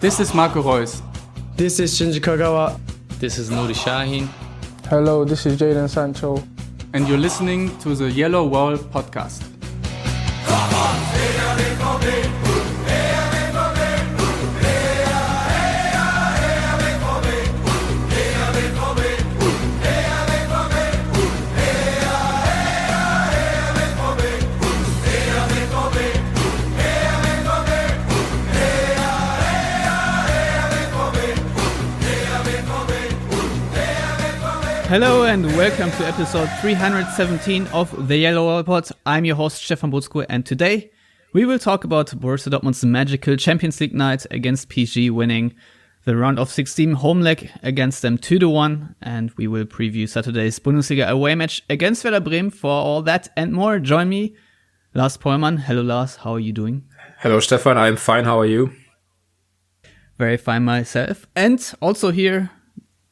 This is Marco Reus. This is Shinji Kagawa. This is Nuri Shahin. Hello, this is Jadon Sancho. And you're listening to the Yellowwall podcast. Hello and welcome to episode 317 of the Yellowwallpod. I'm your host Stefan Butzko, and today we will talk about Borussia Dortmund's magical Champions League night against PSG, winning the round of 16 home leg against them 2-1, and we will preview Saturday's Bundesliga away match against Werder Bremen. For all that and more, join me, Lars Pollmann. Hello Lars, how are you doing? Hello Stefan, I'm fine, how are you? Very fine myself. And also here,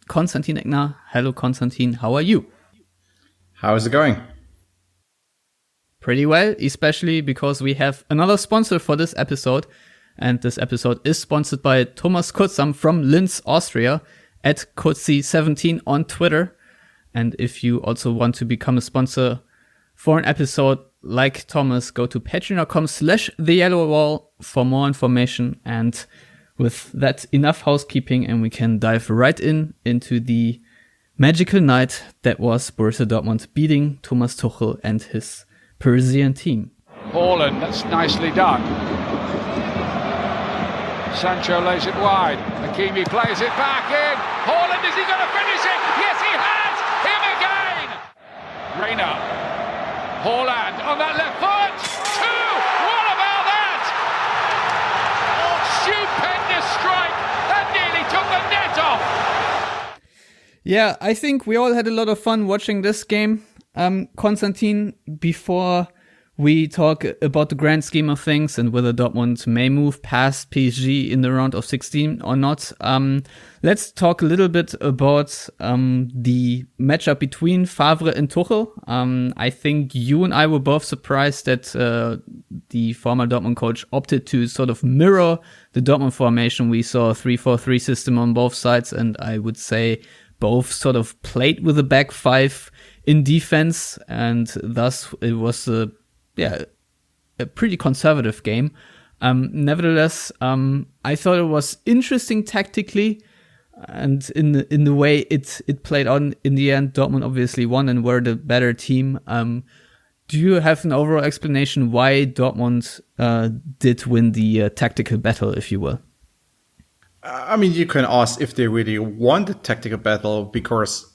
Konstantin Eckner. Hello, Konstantin. How are you? How is it going? Pretty well, especially because we have another sponsor for this episode. And this episode is sponsored by Thomas Kutsam from Linz, Austria, at Kutsi17 on Twitter. And if you also want to become a sponsor for an episode like Thomas, go to patreon.com/theyellowwall for more information. And with that, enough housekeeping, and we can dive right into the magical night that was Borussia Dortmund beating Thomas Tuchel and his Parisian team. Haaland, that's nicely done. Sancho lays it wide. Hakimi plays it back in. Haaland, is he going to finish it? Yes, he has! Him again! Reina. Haaland on that left foot. Two! What about that? Stupendous strike. That nearly took the net off. Yeah, I think we all had a lot of fun watching this game. Konstantin, before we talk about the grand scheme of things and whether Dortmund may move past PSG in the round of 16 or not, let's talk a little bit about the matchup between Favre and Tuchel. I think you and I were both surprised that the former Dortmund coach opted to sort of mirror the Dortmund formation. We saw a 3-4-3 system on both sides, and I would say both sort of played with a back five in defense, and thus it was a pretty conservative game. Nevertheless, I thought it was interesting tactically, and in the way it played out in the end. Dortmund obviously won and were the better team. Do you have an overall explanation why Dortmund did win the tactical battle, if you will? I mean, you can ask if they really won the tactical battle, because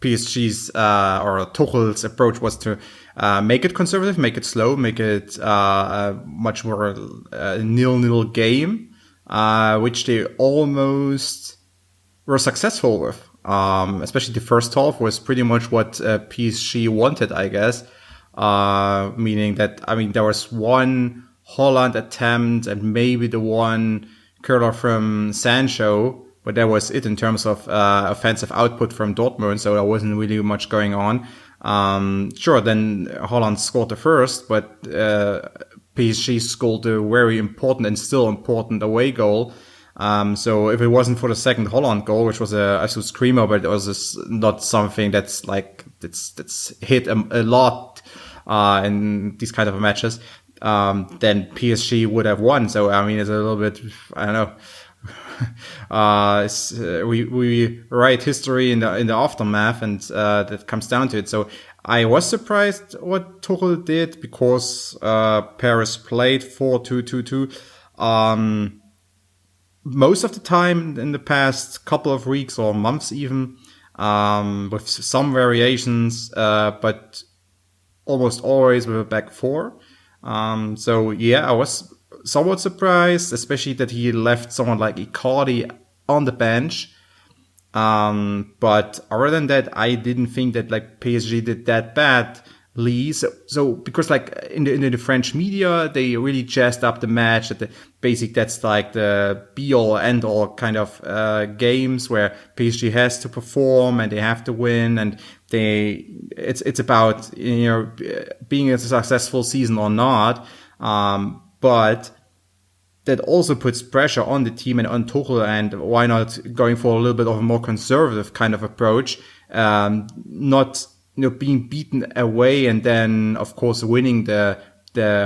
PSG's or Tuchel's approach was to make it conservative, make it slow, make it a much more nil-nil game, which they almost were successful with. Especially the first half was pretty much what PSG wanted, I guess. Meaning that, I mean, there was one Haaland attempt and maybe the one curler from Sancho, but that was it in terms of offensive output from Dortmund, so there wasn't really much going on. Sure, then Haaland scored the first, but PSG scored a very important and still important away goal. So if it wasn't for the second Haaland goal, which was a absolute screamer, but it was not something that's hit a lot in these kind of matches, then PSG would have won. So I mean, it's a little bit, I don't know. We write history in the aftermath, and that comes down to it. So I was surprised what Tuchel did, because Paris played 4-2-2-2 most of the time in the past couple of weeks or months even, with some variations, but almost always with a back four. So yeah, I was somewhat surprised, especially that he left someone like Icardi on the bench. But other than that, I didn't think that like PSG did that badly. So because like in the French media, they really jazzed up the match that that's like the be all end all kind of games where PSG has to perform and they have to win, and it's about, you know, being a successful season or not. But that also puts pressure on the team and on Tuchel, and why not going for a little bit of a more conservative kind of approach, not being beaten away and then of course winning the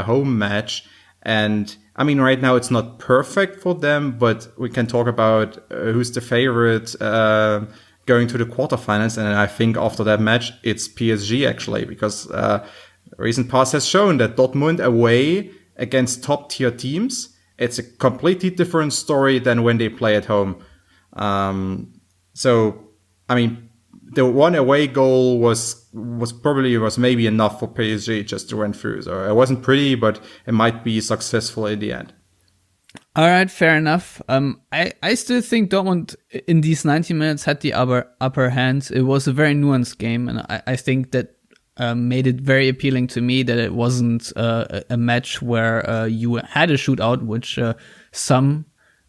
home match. And I mean, right now it's not perfect for them, but we can talk about who's the favorite going to the quarterfinals, and I think after that match it's PSG actually, because recent past has shown that Dortmund away against top tier teams, it's a completely different story than when they play at home. So, I mean, the one away goal was maybe enough for PSG just to run through. So it wasn't pretty, but it might be successful in the end. All right, fair enough. I still think Dortmund in these 90 minutes had the upper hand. It was a very nuanced game, and I think that made it very appealing to me that it wasn't a match where you had a shootout, which some,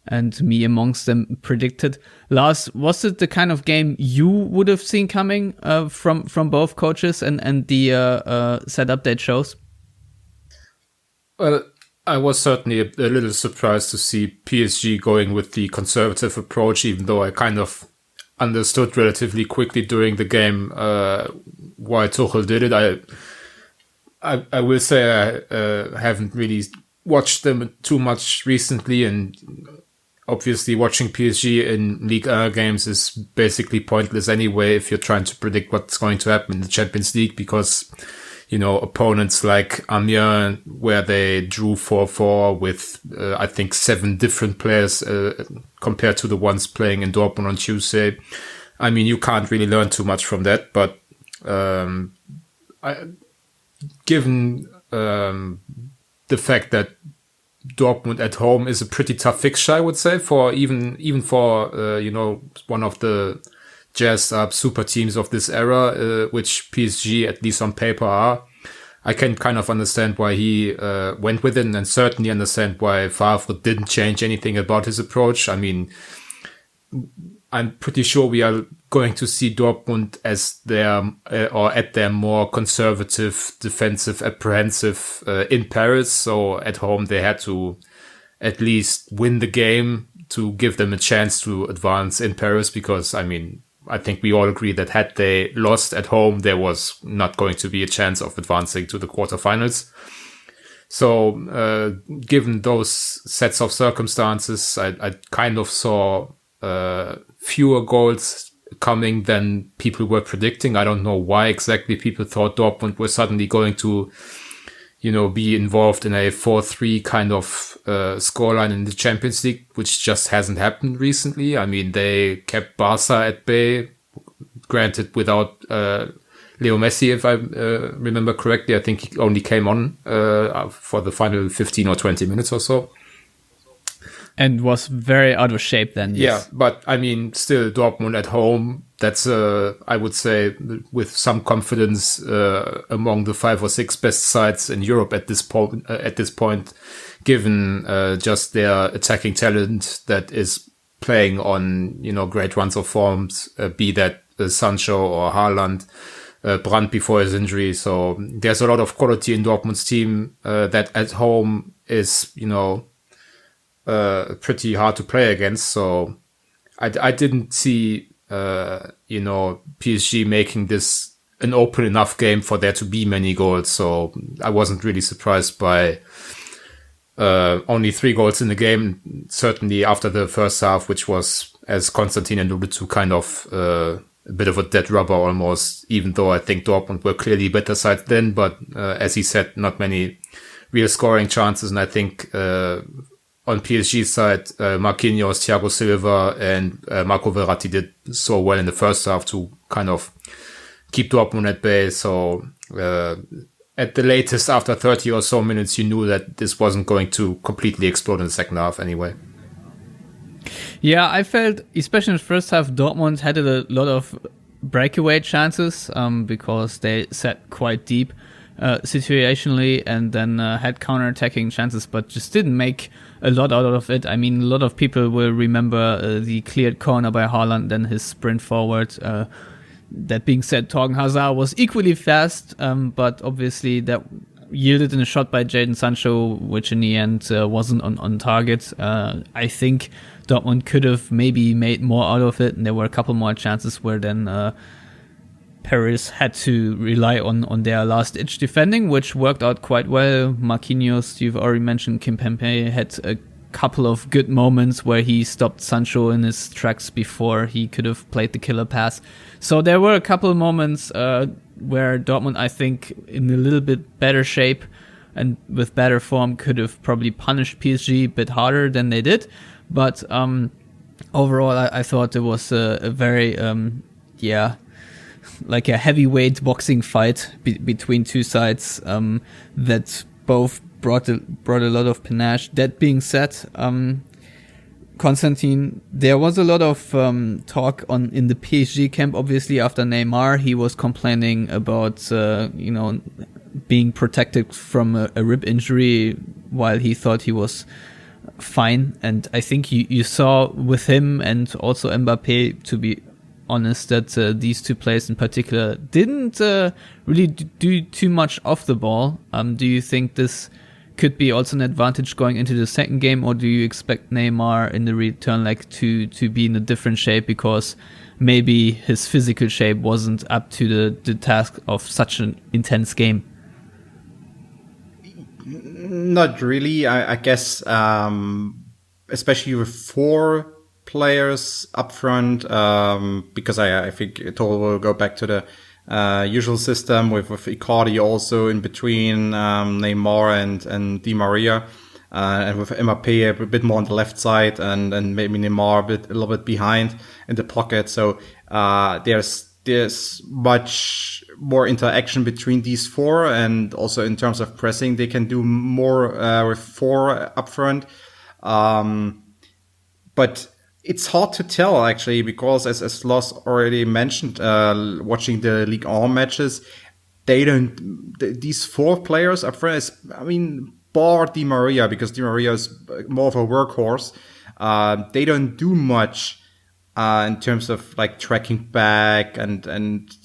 and me amongst them, predicted. Lars, was it the kind of game you would have seen coming from both coaches and the setup they chose? Well, I was certainly a little surprised to see PSG going with the conservative approach, even though I kind of understood relatively quickly during the game why Tuchel did it. I will say I haven't really watched them too much recently, and obviously watching PSG in Ligue 1 games is basically pointless anyway if you're trying to predict what's going to happen in the Champions League, because opponents like Amiens, where they drew 4-4 with I think 7 different players compared to the ones playing in Dortmund on Tuesday. I mean, you can't really learn too much from that, but given the fact that Dortmund at home is a pretty tough fixture, I would say, for even for one of the jazzed up super teams of this era, which PSG at least on paper are. I can kind of understand why he went with it, and certainly understand why Favre didn't change anything about his approach. I mean, I'm pretty sure we are going to see Dortmund as at their more conservative, defensive, apprehensive in Paris. So at home they had to at least win the game to give them a chance to advance in Paris, because I mean, I think we all agree that had they lost at home, there was not going to be a chance of advancing to the quarterfinals. So, given those sets of circumstances, I kind of saw fewer goals coming than people were predicting. I don't know why exactly people thought Dortmund were suddenly going to, be involved in a 4-3 kind of scoreline in the Champions League, which just hasn't happened recently. I mean, they kept Barca at bay, granted without Leo Messi, if I remember correctly. I think he only came on for the final 15 or 20 minutes or so. And was very out of shape then. Yes. Yeah, but I mean, still Dortmund at home, that's, I would say, with some confidence, among the 5 or 6 best sides in Europe at this point, given just their attacking talent that is playing on, great runs of forms, be that Sancho or Haaland, Brandt before his injury. So there's a lot of quality in Dortmund's team that at home is, pretty hard to play against. So I didn't see, PSG making this an open enough game for there to be many goals. So I wasn't really surprised by only 3 goals in the game, certainly after the first half, which was, as Konstantin alluded to, kind of a bit of a dead rubber almost, even though I think Dortmund were clearly better side then. But as he said, not many real scoring chances. And I think on PSG's side, Marquinhos, Thiago Silva, and Marco Verratti did so well in the first half to kind of keep Dortmund at bay. So at the latest, after 30 or so minutes, you knew that this wasn't going to completely explode in the second half anyway. Yeah, I felt, especially in the first half, Dortmund had a lot of breakaway chances because they sat quite deep situationally, and then had counter-attacking chances, but just didn't make a lot out of it. I mean, a lot of people will remember the cleared corner by Haaland, then his sprint forward. That being said, Torgan Hazard was equally fast, but obviously that yielded in a shot by Jadon Sancho, which in the end wasn't on target. I think Dortmund could have maybe made more out of it, and there were a couple more chances where then Paris had to rely on their last-ditch defending, which worked out quite well. Marquinhos, you've already mentioned, Kimpembe had a couple of good moments where he stopped Sancho in his tracks before he could have played the killer pass. So there were a couple of moments where Dortmund, I think, in a little bit better shape and with better form, could have probably punished PSG a bit harder than they did. But overall, I thought it was a very, like a heavyweight boxing fight between two sides that both brought a lot of panache. That being said, Konstantin, there was a lot of talk in the PSG camp. Obviously, after Neymar, he was complaining about being protected from a rib injury while he thought he was fine. And I think you saw with him and also Mbappe, to be honest, that these two players in particular didn't really do too much off the ball. Do you think this could be also an advantage going into the second game, or do you expect Neymar in the return leg to be in a different shape because maybe his physical shape wasn't up to the task of such an intense game? Not really. I guess, especially with 4 players up front, because I think Toro will go back to the usual system with Icardi also in between Neymar and Di Maria, and with Mbappe a bit more on the left side and maybe Neymar a little bit behind in the pocket. So there's much more interaction between these 4, and also in terms of pressing they can do more with 4 up front. But it's hard to tell, actually, because as Loss already mentioned, watching the Ligue 1 matches, these 4 players up front, bar Di Maria, because Di Maria is more of a workhorse, they don't do much in terms of like tracking back and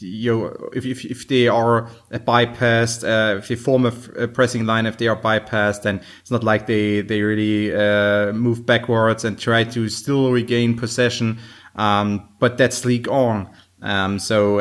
if they are bypassed, if they form a pressing line, if they are bypassed, then it's not like they really move backwards and try to still regain possession. But that's Ligue 1. So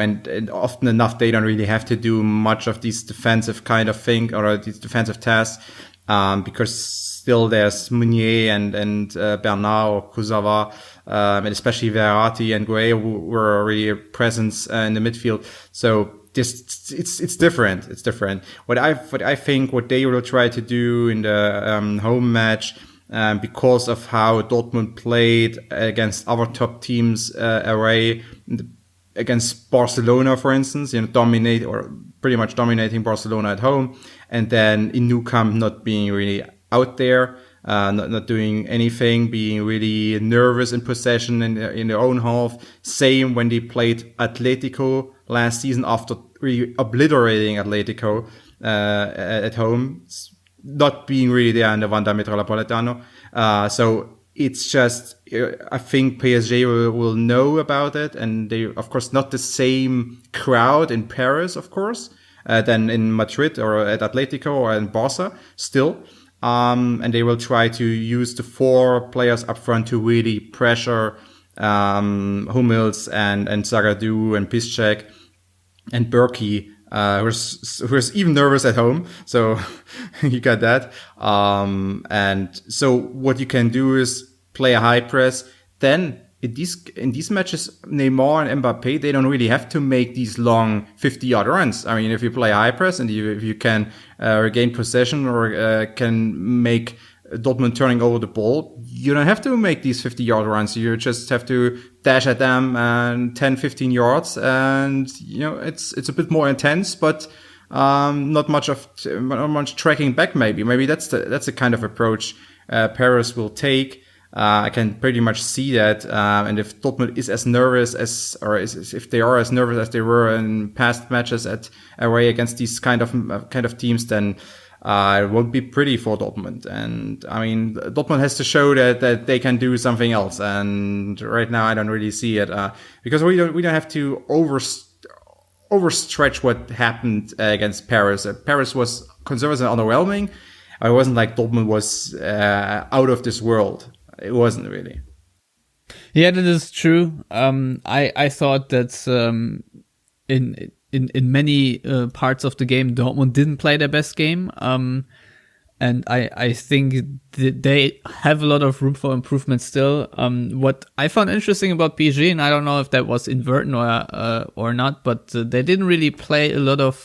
often enough they don't really have to do much of these defensive kind of thing or these defensive tasks, because still there's Meunier and Bernard or Kurzawa, and especially Verratti and Gueye, who were really a presence in the midfield. So it's different. It's different. What I think what they will try to do in the home match, because of how Dortmund played against other top teams away, against Barcelona, for instance, dominate or pretty much dominating Barcelona at home, and then in Nou Camp not being really out there, not doing anything, being really nervous in possession in their own half. Same when they played Atletico last season after really obliterating Atletico at home, not being really there in the Wanda Metropolitano. So it's just, I think PSG will know about it, and they, of course, not the same crowd in Paris, of course, than in Madrid or at Atletico or in Barca still. And they will try to use the 4 players up front to really pressure Hummels and Zagadou and Piszczek and Berkey, who's even nervous at home. So you got that. And so what you can do is play a high press. Then in these matches, Neymar and Mbappe, they don't really have to make these long 50-yard runs. I mean, if you play high press and if you can regain possession or can make Dortmund turning over the ball, you don't have to make these 50-yard runs. You just have to dash at them and 10, 15 yards, and it's a bit more intense, but not much tracking back. Maybe that's the kind of approach Paris will take. I can pretty much see that, and if Dortmund is as nervous if they are as nervous as they were in past matches at away against these kind of teams, then it won't be pretty for Dortmund. And I mean, Dortmund has to show that they can do something else. And right now, I don't really see it, because we don't have to overstretch what happened against Paris. Paris was conservative and underwhelming. I wasn't like Dortmund was out of this world. It wasn't really. Yeah, that is true. I thought that in many parts of the game, Dortmund didn't play their best game. And I think they have a lot of room for improvement still. What I found interesting about PSG, and I don't know if that was inadvertent or not, but they didn't really play a lot of,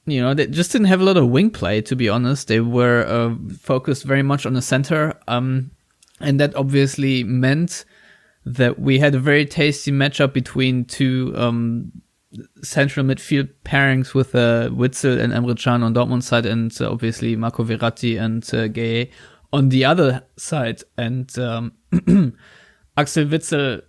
they just didn't have a lot of wing play, to be honest. They were focused very much on the center. And that obviously meant that we had a very tasty matchup between two central midfield pairings with Witsel and Emre Can on Dortmund's side, and obviously Marco Verratti and Gueye on the other side. And Axel Witsel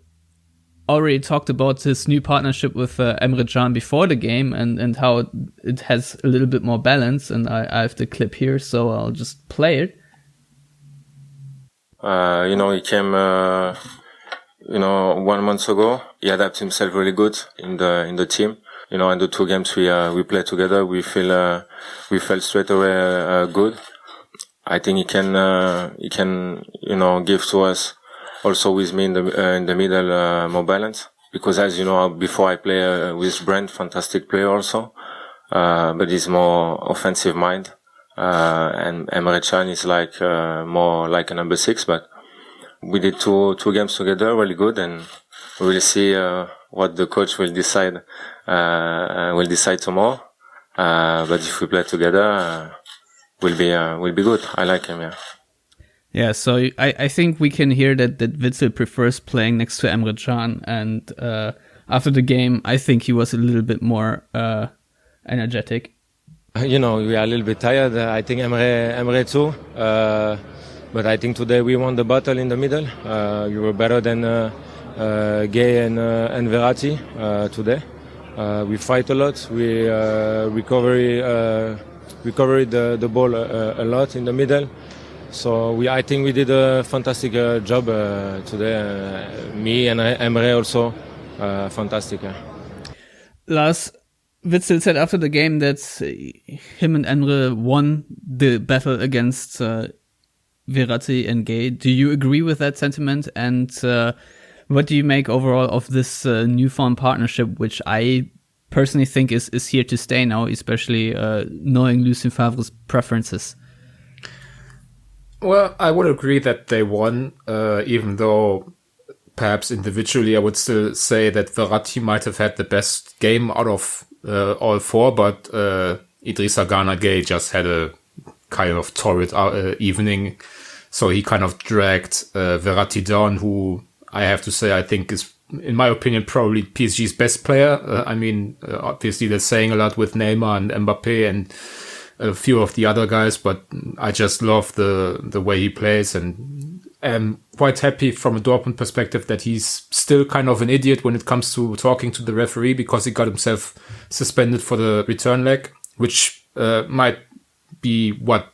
already talked about his new partnership with Emre Can before the game and how it has a little bit more balance. And I have the clip here, so I'll just play it. He came 1 month ago. He adapted himself really good in the team. In the 2 games we played together, we felt straight away good. I think he can give to us also with me in the middle more balance, because as you know, before I play with Brent, fantastic player also, but he's more offensive mind. And Emre Can is like more like a number 6, but we did two games together, really good, and we'll see what the coach will decide tomorrow. But if we play together, we'll be good. I like him, yeah. Yeah, so I think we can hear that Witsel prefers playing next to Emre Can, and after the game, I think he was a little bit more energetic. We are a little bit tired. I think Emre too. But I think today we won the battle in the middle. You were better than Gueye and Verratti today. We fight a lot. We recovered the ball a lot in the middle. So I think we did a fantastic job today. Me and Emre also, fantastic. Lars, Witsel said after the game that him and Emre won the battle against Verratti and Gueye. Do you agree with that sentiment? And what do you make overall of this newfound partnership, which I personally think is here to stay now, especially knowing Lucien Favre's preferences? Well, I would agree that they won, even though perhaps individually I would still say that Verratti might have had the best game out of all 4, but Idrissa Gana Gueye just had a kind of torrid evening, so he kind of dragged Verratti down, who I have to say I think is, in my opinion, probably PSG's best player. Obviously they're saying a lot with Neymar and Mbappe and a few of the other guys, but I just love the way he plays, and am quite happy from a Dortmund perspective that he's still kind of an idiot when it comes to talking to the referee, because he got himself suspended for the return leg, which might be what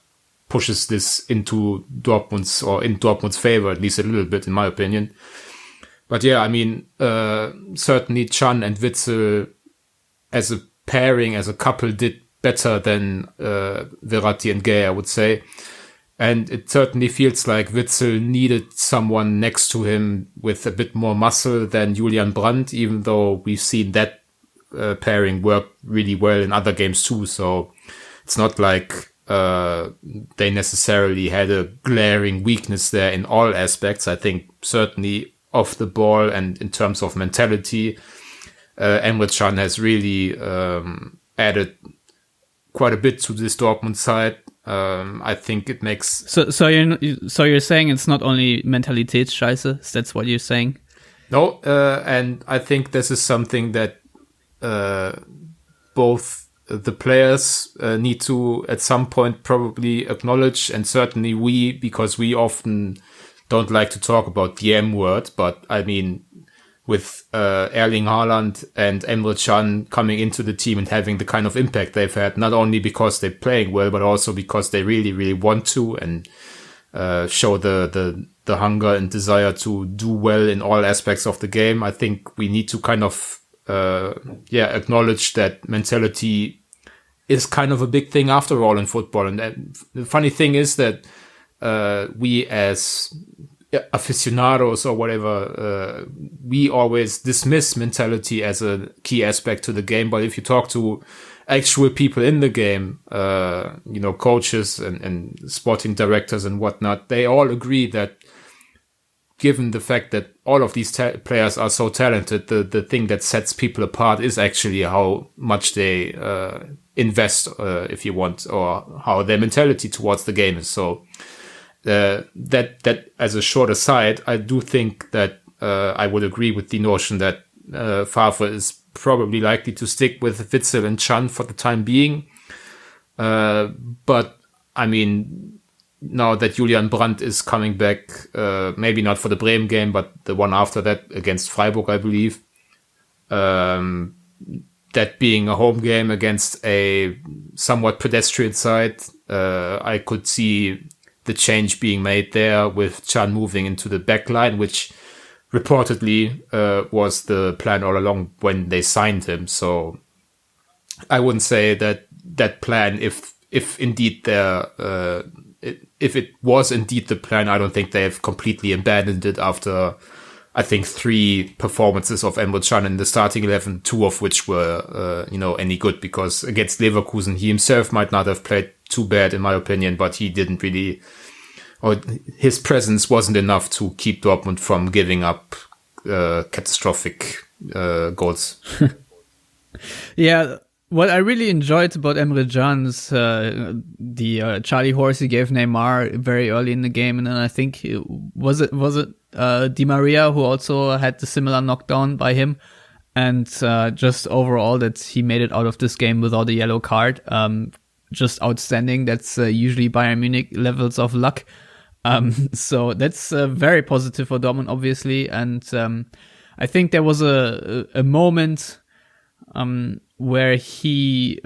pushes this into Dortmund's favor, at least a little bit, in my opinion. But yeah, I mean, certainly Can and Witsel as a pairing, as a couple, did better than Verratti and Gueye, I would say. And it certainly feels like Witsel needed someone next to him with a bit more muscle than Julian Brandt, even though we've seen that pairing work really well in other games too. So it's not like they necessarily had a glaring weakness there in all aspects. I think certainly off the ball and in terms of mentality, Emre Can has really added quite a bit to this Dortmund side. I think it makes... So you're saying it's not only Mentalitätsscheiße? That's what you're saying? No, and I think this is something that both the players need to at some point probably acknowledge, and certainly we, because we often don't like to talk about the M word, but I mean, with Erling Haaland and Emre Can coming into the team and having the kind of impact they've had, not only because they're playing well, but also because they really, really want to and show the hunger and desire to do well in all aspects of the game. I think we need to kind of acknowledge that mentality is kind of a big thing after all in football. And the funny thing is that we as aficionados or whatever, we always dismiss mentality as a key aspect to the game. But if you talk to actual people in the game, coaches and sporting directors and whatnot, they all agree that given the fact that all of these players are so talented, the thing that sets people apart is actually how much they invest, if you want, or how their mentality towards the game is. So that as a short aside, I do think that I would agree with the notion that Favre is probably likely to stick with Witsel and Can for the time being. But I mean, now that Julian Brandt is coming back, maybe not for the Bremen game, but the one after that against Freiburg, I believe, that being a home game against a somewhat pedestrian side, I could see the change being made there with Can moving into the back line, which reportedly was the plan all along when they signed him. So I wouldn't say that plan, if indeed if it was indeed the plan, I don't think they have completely abandoned it after, I think, 3 performances of Emre Can in the starting 11, 2 of which were, any good, because against Leverkusen, he himself might not have played too bad, in my opinion, but he didn't really, or his presence wasn't enough to keep Dortmund from giving up catastrophic goals. Yeah. What I really enjoyed about Emre Can is the Charlie horse he gave Neymar very early in the game, and then I think was it Di Maria who also had the similar knockdown by him, and just overall that he made it out of this game without a yellow card, just outstanding. That's usually Bayern Munich levels of luck. So that's very positive for Dortmund, obviously, and I think there was a moment where he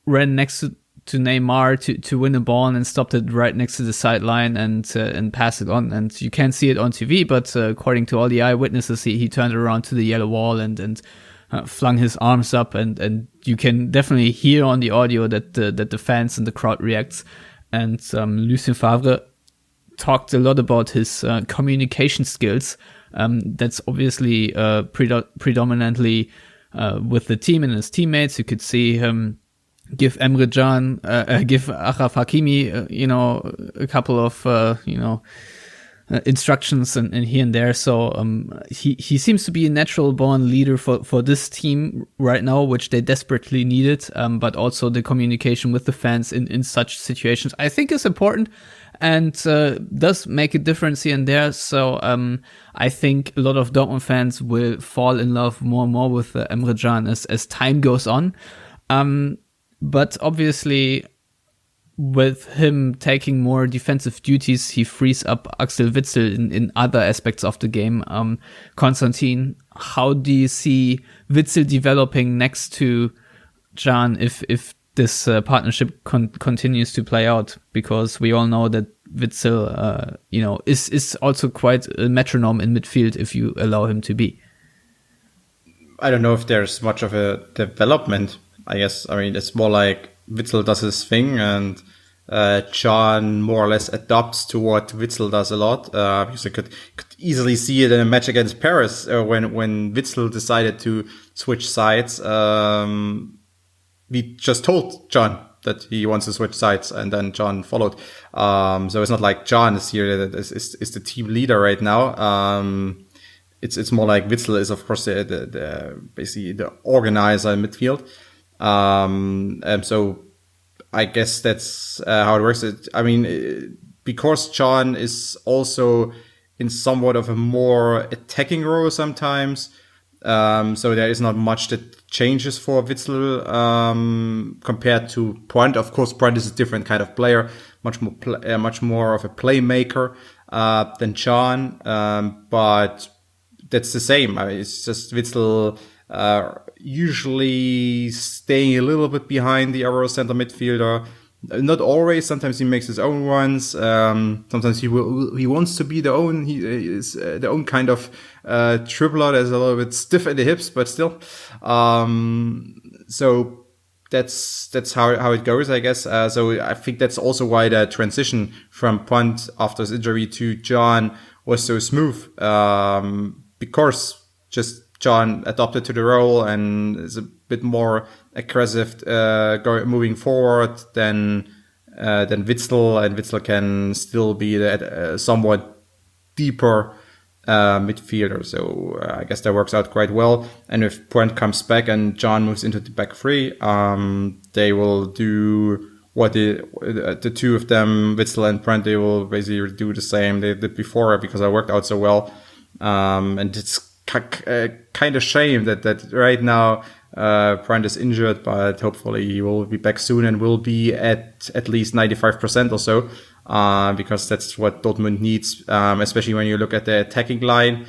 ran next to Neymar to win a ball and stopped it right next to the sideline and passed it on. And you can't see it on TV, but according to all the eyewitnesses, he turned around to the yellow wall and flung his arms up, and you can definitely hear on the audio that the fans and the crowd reacts. And Lucien Favre talked a lot about his communication skills. That's obviously predominantly with the team and his teammates. You could see him give Emre Can, give Achraf Hakimi, a couple of, instructions and here and there. So he seems to be a natural born leader for this team right now, which they desperately needed. But also the communication with the fans in such situations, I think, is important and does make a difference here and there. So I think a lot of Dortmund fans will fall in love more and more with Emre Can as time goes on. But obviously, with him taking more defensive duties, he frees up Axel Witsel in other aspects of the game. Konstantin, how do you see Witsel developing next to Can if this partnership continues to play out? Because we all know that Witsel, is also quite a metronome in midfield if you allow him to be. I don't know if there's much of a development. I guess, it's more like Witsel does his thing and Can more or less adapts to what Witsel does a lot. Because I could easily see it in a match against Paris when Witsel decided to switch sides. We just told Can that he wants to switch sides, and then Can followed. So it's not like Can is here that is the team leader right now. It's more like Witsel is, of course, the basically the organizer in midfield. So I guess that's how it works. Because Can is also in somewhat of a more attacking role sometimes. So there is not much that changes for Witsel compared to Brandt. Of course, Brandt is a different kind of player, much more of a playmaker than Can. But that's the same. It's just Witsel usually staying a little bit behind the other center midfielder. Not always. Sometimes he makes his own runs. Sometimes he wants to be the own. He is the own kind of dribbler. That's a little bit stiff in the hips, but still. So that's how it goes, I guess. So I think that's also why the transition from Punt after his injury to John was so smooth, because just John adopted to the role and is a bit more aggressive moving forward than Witsel, and Witsel can still be that somewhat deeper midfielder. So I guess that works out quite well. And if Punt comes back and John moves into the back three, they will do what the two of them, Witsel and Punt, they will basically do the same they did before, because it worked out so well. And it's kind of shame that right now Punt is injured, but hopefully he will be back soon and will be at least 95% or so. Because that's what Dortmund needs, especially when you look at the attacking line.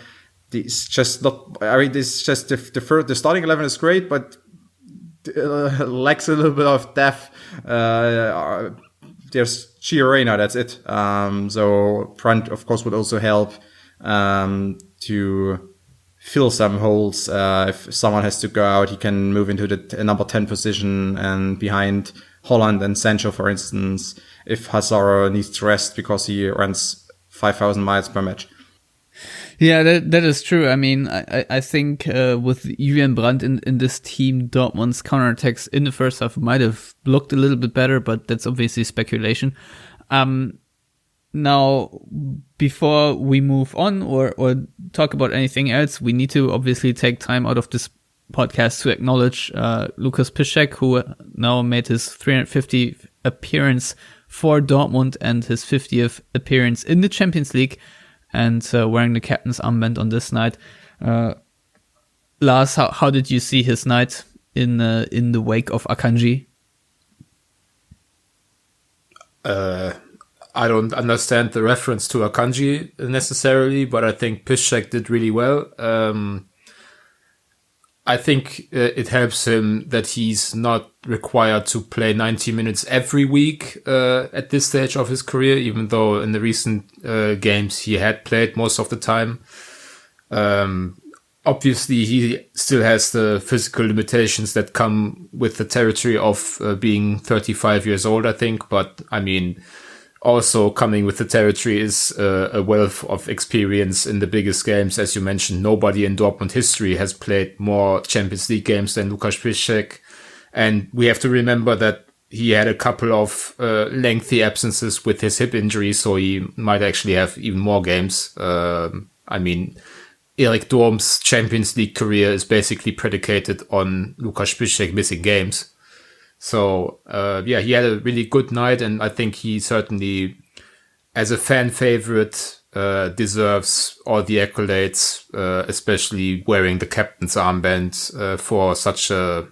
It's just not. I mean, it's just the starting 11 is great, but lacks a little bit of depth. There's Gio Reyna, that's it. So Brandt, of course, would also help to fill some holes. If someone has to go out, he can move into the number 10 position and behind Holland and Sancho, for instance, if Hazard needs to rest because he runs 5,000 miles per match. Yeah, that is true. I mean, I think with Julian Brandt in this team, Dortmund's counterattacks in the first half might have looked a little bit better, but that's obviously speculation. Now, before we move on or talk about anything else, we need to obviously take time out of this podcast to acknowledge Lukas Piszczek, who now made his 350th appearance for Dortmund and his 50th appearance in the Champions League, and wearing the captain's armband on this night. Lars, how did you see his night in the wake of Akanji? I don't understand the reference to Akanji necessarily, but I think Piszczek did really well. I think it helps him that he's not required to play 90 minutes every week at this stage of his career, even though in the recent games he had played most of the time. Obviously, he still has the physical limitations that come with the territory of being 35 years old, I think. But, I mean, also coming with the territory is a wealth of experience in the biggest games. As you mentioned, nobody in Dortmund history has played more Champions League games than Lukas Piszczek. And we have to remember that he had a couple of lengthy absences with his hip injury, so he might actually have even more games. I mean, Erik Dorm's Champions League career is basically predicated on Lukas Piszczek missing games. So, yeah, he had a really good night, and I think he certainly, as a fan favorite, deserves all the accolades, especially wearing the captain's armband for such a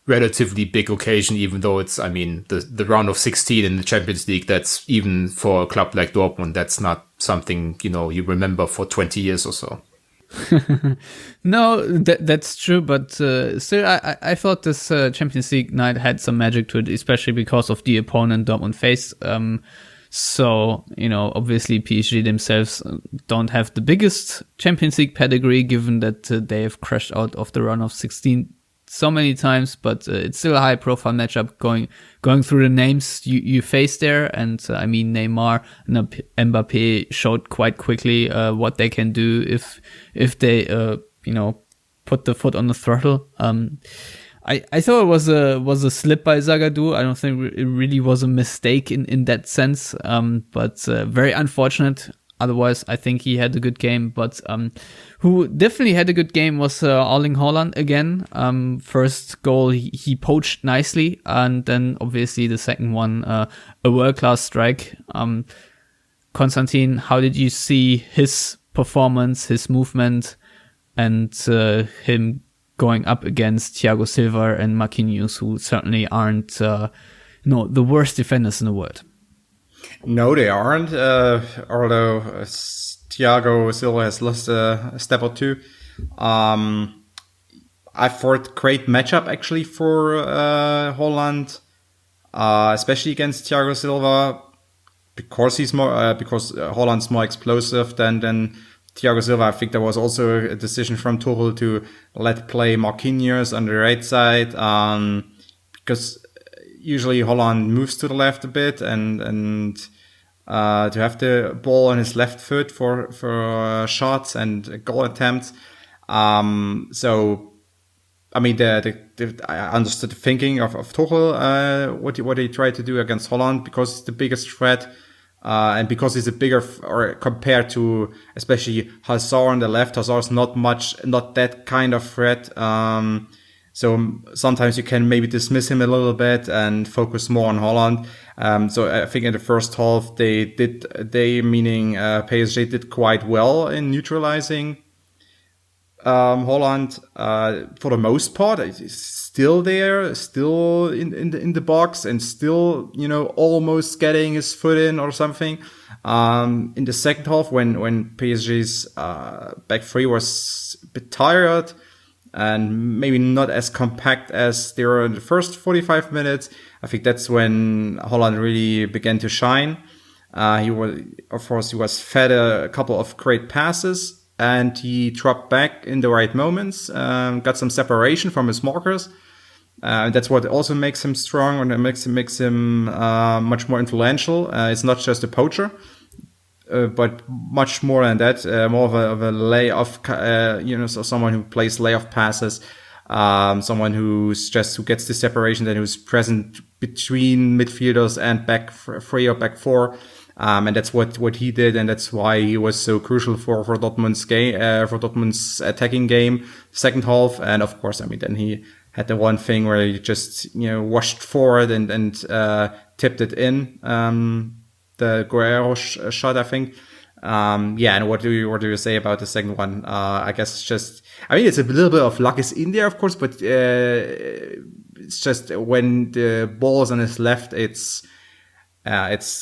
relatively big occasion, even though it's, I mean, the round of 16 in the Champions League, that's even for a club like Dortmund, that's not something, you know, you remember for 20 years or so. No, that's true, but still, I thought this Champions League night had some magic to it, especially because of the opponent Dortmund faced. So, you know, obviously PSG themselves don't have the biggest Champions League pedigree, given that they have crashed out of the run of 16 so many times, but it's still a high profile matchup going through the names you face there. And I mean, Neymar and Mbappe showed quite quickly what they can do if they you know, put the foot on the throttle. I thought it was a slip by Zagadou. I don't think it really was a mistake in that sense, but very unfortunate. Otherwise, I think he had a good game, but who definitely had a good game was Erling Haaland again. First goal, he poached nicely, and then obviously the second one, a world-class strike. Konstantin, how did you see his performance, his movement, and him going up against Thiago Silva and Marquinhos, who certainly aren't the worst defenders in the world? No, they aren't. Although Thiago Silva has lost a step or two. I thought great matchup actually for Holland, especially against Thiago Silva, because he's more because Holland's more explosive than Thiago Silva. I think there was also a decision from Tuchel to let play Marquinhos on the right side. because usually Holland moves to the left a bit and to have the ball on his left foot for shots and goal attempts. So, I mean, I understood the thinking of Tuchel, what he tried to do against Holland, because it's the biggest threat, and because he's a bigger, or compared to especially Hazard on the left, Hazard's not that kind of threat. So sometimes you can maybe dismiss him a little bit and focus more on Holland. So I think in the first half, meaning PSG, did quite well in neutralizing Holland. For the most part, he's still there, still in the box, and still, almost getting his foot in or something. In the second half, when PSG's back three was a bit tired and maybe not as compact as they were in the first 45 minutes, I think that's when Holland really began to shine. He was fed a couple of great passes, and he dropped back in the right moments, got some separation from his markers. That's what also makes him strong, and it makes him much more influential. It's not just a poacher, but much more than that. More of a layoff, so someone who plays layoff passes, someone who gets the separation, then who's present between midfielders and back three or back four. And that's what he did, and that's why he was so crucial for Dortmund's game, for Dortmund's attacking game, second half. And of course, then he had the one thing where he just washed forward and tipped it in, the Guerrero shot, I think. And what do you say about the second one? I guess it's just, it's a little bit of luck is in there, of course, but it's just when the ball is on his left, it's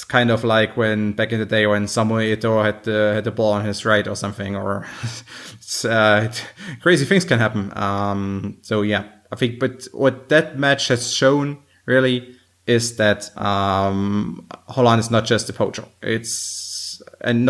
kind of like when back in the day when Samuel Eto'o had the ball on his right or something, or crazy things can happen. I think, but what that match has shown really is that Holland is not just a poacher. And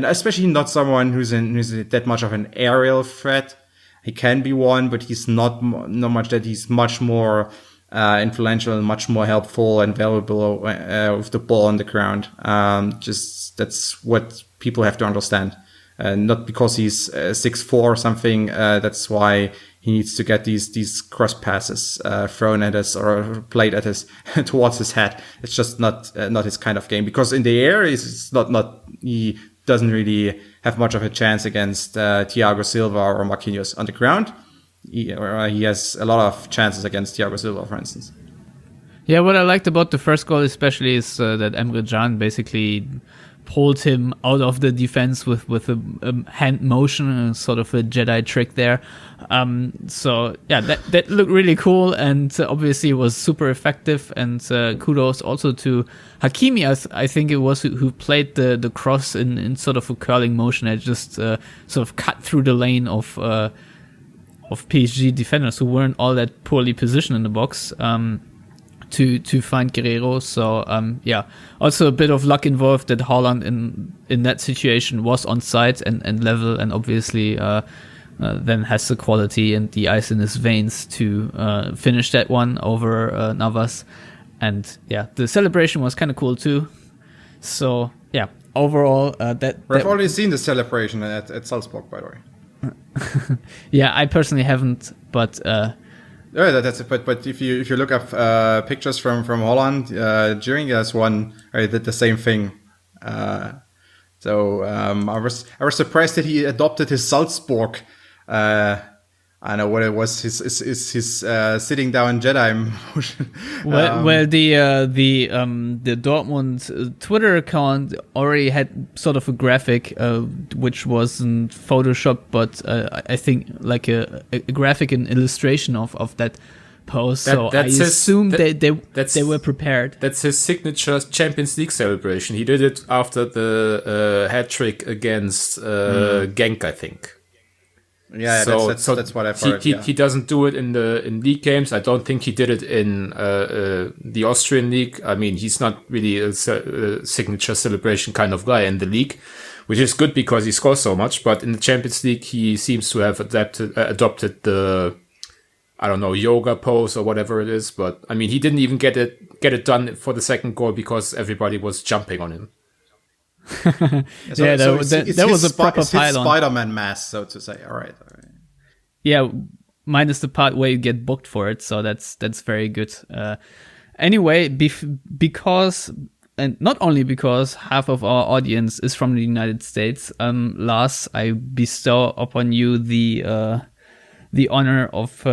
especially not someone who's that much of an aerial threat. He can be one, but he's not much that. He's much more influential and much more helpful and valuable with the ball on the ground. That's what people have to understand. Not because he's 6'4" or something. That's why he needs to get these cross passes thrown at us or played at us towards his head. It's just not his kind of game, because in the air he doesn't really have much of a chance against Thiago Silva or Marquinhos. On the ground, he has a lot of chances against Thiago Silva, for instance. Yeah, what I liked about the first goal especially is that Emre Can basically pulled him out of the defense with a hand motion, sort of a Jedi trick there. That looked really cool, and obviously was super effective. And kudos also to Hakimi, I think it was, who played the cross in sort of a curling motion that just sort of cut through the lane of PSG defenders who weren't all that poorly positioned in the box. To find Guerrero. So also a bit of luck involved that Haaland in that situation was on side and level, and obviously then has the quality and the ice in his veins to finish that one over Navas. And the celebration was kind of cool too. So overall we've already seen the celebration at Salzburg, by the way. I personally haven't, but that's it. But if you look up pictures from Holland during this one, I did the same thing. I was surprised that he adopted his Salzburg. I know what it was. His sitting down Jedi motion. The Dortmund Twitter account already had sort of a graphic, which wasn't Photoshop, but I think like a graphic and illustration of that pose. So I assume they were prepared. That's his signature Champions League celebration. He did it after the hat trick against Genk, I think. Yeah, so that's what I've heard. He doesn't do it in league games. I don't think he did it in the Austrian league. I mean, he's not really a signature celebration kind of guy in the league, which is good because he scores so much. But in the Champions League, he seems to have adopted the I don't know, yoga pose or whatever it is. But I mean, he didn't even get it done for the second goal because everybody was jumping on him. That was a proper pylon. Spider-Man mask, so to say. All right. Yeah, minus the part where you get booked for it, so that's very good. Anyway, because, and not only because half of our audience is from the United States, Lars, I bestow upon you the honor of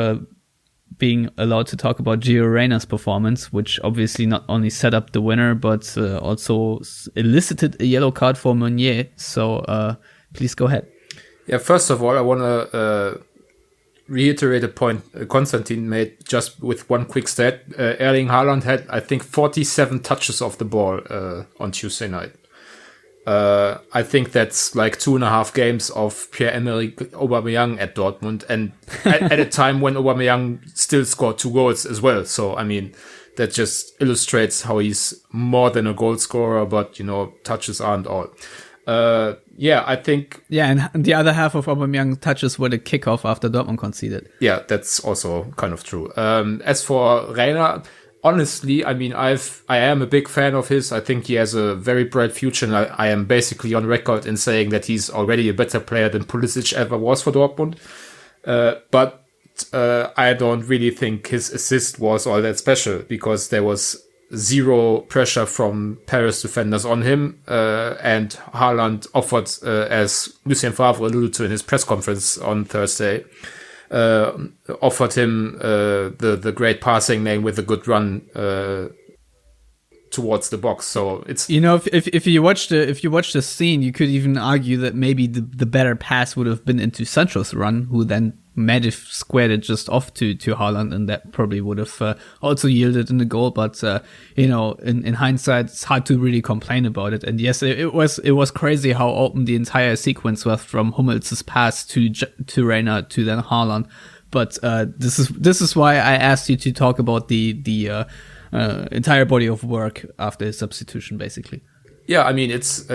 being allowed to talk about Gio Reyna's performance, which obviously not only set up the winner, but also elicited a yellow card for Meunier. So please go ahead. Yeah, first of all, I want to reiterate a point Konstantin made just with one quick stat. Erling Haaland had, I think, 47 touches of the ball on Tuesday night. I think that's like 2.5 games of Pierre-Emerick Aubameyang at Dortmund, and at a time when Aubameyang still scored 2 goals as well. So, I mean, that just illustrates how he's more than a goal scorer, but, you know, touches aren't all. I think... Yeah, and the other half of Aubameyang touches were the kickoff after Dortmund conceded. Yeah, that's also kind of true. As for Reina... Honestly, I mean, I am a big fan of his. I think he has a very bright future, and I am basically on record in saying that he's already a better player than Pulisic ever was for Dortmund. But I don't really think his assist was all that special because there was zero pressure from Paris defenders on him. And Haaland offered, as Lucien Favre alluded to in his press conference on Thursday, offered him the great passing lane with a good run towards the box. So it's, you know, if you watch the scene, you could even argue that maybe the better pass would have been into Sancho's run, who then Medif squared it just off to Haaland, and that probably would have also yielded in the goal. But you know, in hindsight, it's hard to really complain about it. And yes, it was crazy how open the entire sequence was from Hummels' pass to Reina to then Haaland. But this is why I asked you to talk about the entire body of work after his substitution, basically. Yeah, I mean, it's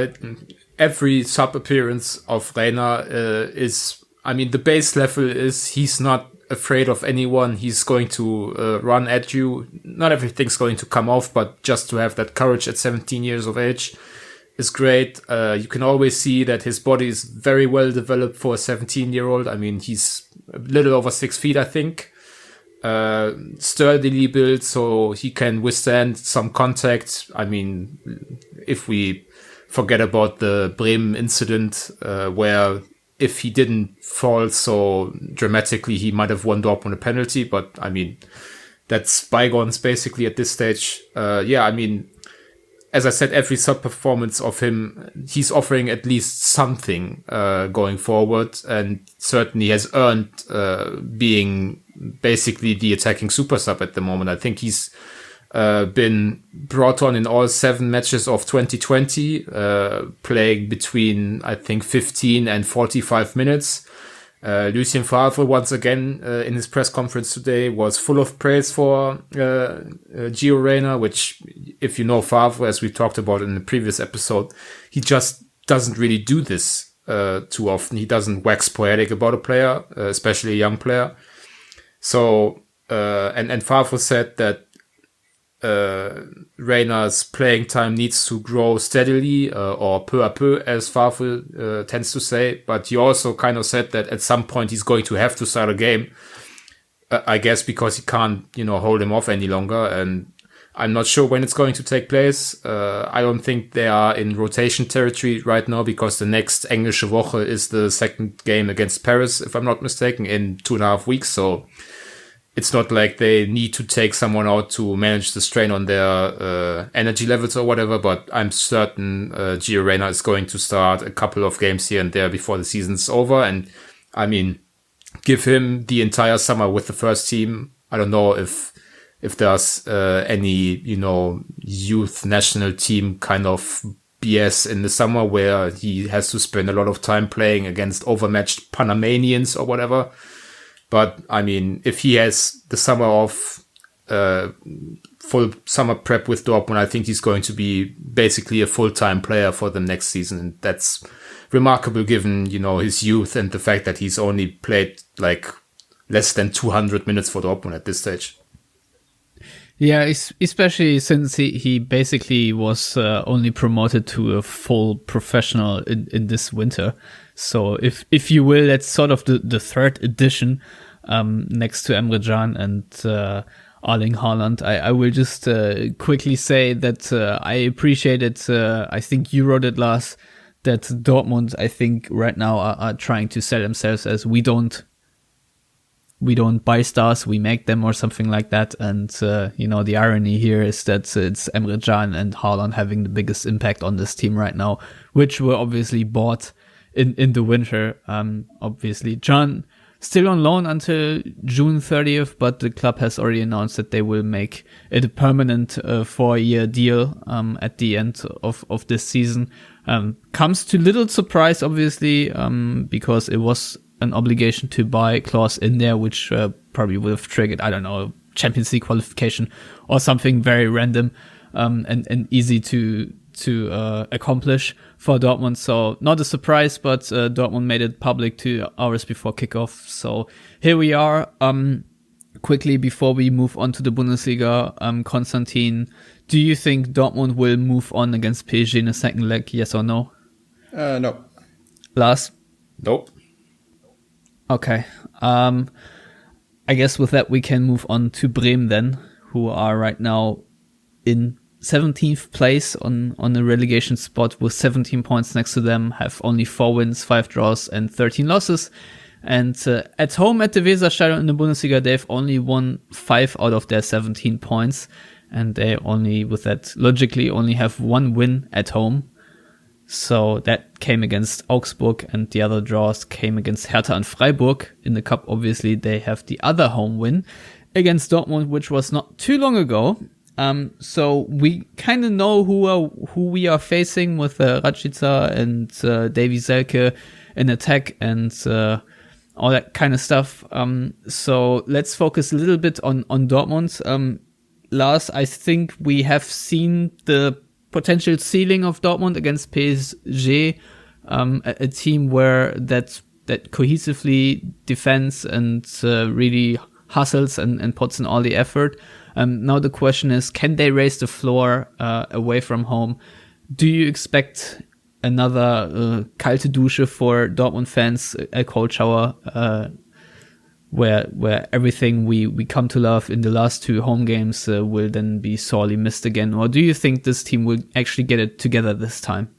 every sub appearance of Reina is. I mean, the base level is he's not afraid of anyone. He's going to run at you. Not everything's going to come off, but just to have that courage at 17 years of age is great. You can always see that his body is very well developed for a 17-year-old. I mean, he's a little over 6 feet, I think. Sturdily built, so he can withstand some contact. I mean, if we forget about the Bremen incident, where if he didn't fall so dramatically, he might have won Dortmund a penalty. But I mean, that's bygones basically at this stage. I mean, as I said, every sub-performance of him, he's offering at least something going forward, and certainly has earned being basically the attacking super sub at the moment. I think he's been brought on in all 7 matches of 2020, playing between, I think, 15 and 45 minutes. Lucien Favre, once again, in his press conference today, was full of praise for Gio Reyna, which, if you know Favre, as we talked about in the previous episode, he just doesn't really do this too often. He doesn't wax poetic about a player, especially a young player. So, and Favre said that Reyna's playing time needs to grow steadily, or peu à peu, as Favre tends to say. But he also kind of said that at some point he's going to have to start a game, I guess, because he can't, hold him off any longer. And I'm not sure when it's going to take place. I don't think they are in rotation territory right now, because the next Englische Woche is the second game against Paris, if I'm not mistaken, in 2.5 weeks. So it's not like they need to take someone out to manage the strain on their energy levels or whatever, but I'm certain Gio Reyna is going to start a couple of games here and there before the season's over. And I mean, give him the entire summer with the first team. I don't know if there's any, youth national team kind of BS in the summer where he has to spend a lot of time playing against overmatched Panamanians or whatever. But I mean, if he has the summer off, full summer prep with Dortmund, I think he's going to be basically a full-time player for the next season. And that's remarkable given, his youth and the fact that he's only played like less than 200 minutes for Dortmund at this stage. Yeah, especially since he basically was only promoted to a full professional in this winter. So if you will, that's sort of the third edition next to Emre Can and Erling Haaland. I will just quickly say that I appreciate it. I think you wrote it, Lars, that Dortmund, I think right now are trying to sell themselves as we don't buy stars, we make them, or something like that. And, the irony here is that it's Emre Can and Haaland having the biggest impact on this team right now, which were obviously bought in the winter. Obviously, Can still on loan until June 30th, but the club has already announced that they will make it a permanent 4-year deal at the end of this season. Comes to little surprise, obviously, because it was an obligation to buy clause in there, which probably would have triggered, I don't know, Champions League qualification or something very random and easy to accomplish for Dortmund. So not a surprise, but Dortmund made it public 2 hours before kickoff. So here we are. Quickly before we move on to the Bundesliga, Konstantin, do you think Dortmund will move on against PSG in the second leg? Yes or no? No. Lars? Nope. Okay. I guess with that we can move on to Bremen then, who are right now in 17th place on the relegation spot with 17 points next to them, have only 4 wins, 5 draws and 13 losses. And at home at the Weserstadion in the Bundesliga, they've only won 5 out of their 17 points. And they only, with that, logically only have 1 win at home. So that came against Augsburg, and the other draws came against Hertha and Freiburg. In the cup, obviously, they have the other home win against Dortmund, which was not too long ago. So we kind of know who we are facing with Rashica and Davy Selke in attack and all that kind of stuff. So let's focus a little bit on Dortmund. Lars, I think we have seen the potential ceiling of Dortmund against PSG, a team where that cohesively defends and really hustles and puts in all the effort. Now the question is, can they raise the floor away from home? Do you expect another kalte Dusche for Dortmund fans, a cold shower, where everything we come to love in the last 2 home games will then be sorely missed again? Or do you think this team will actually get it together this time?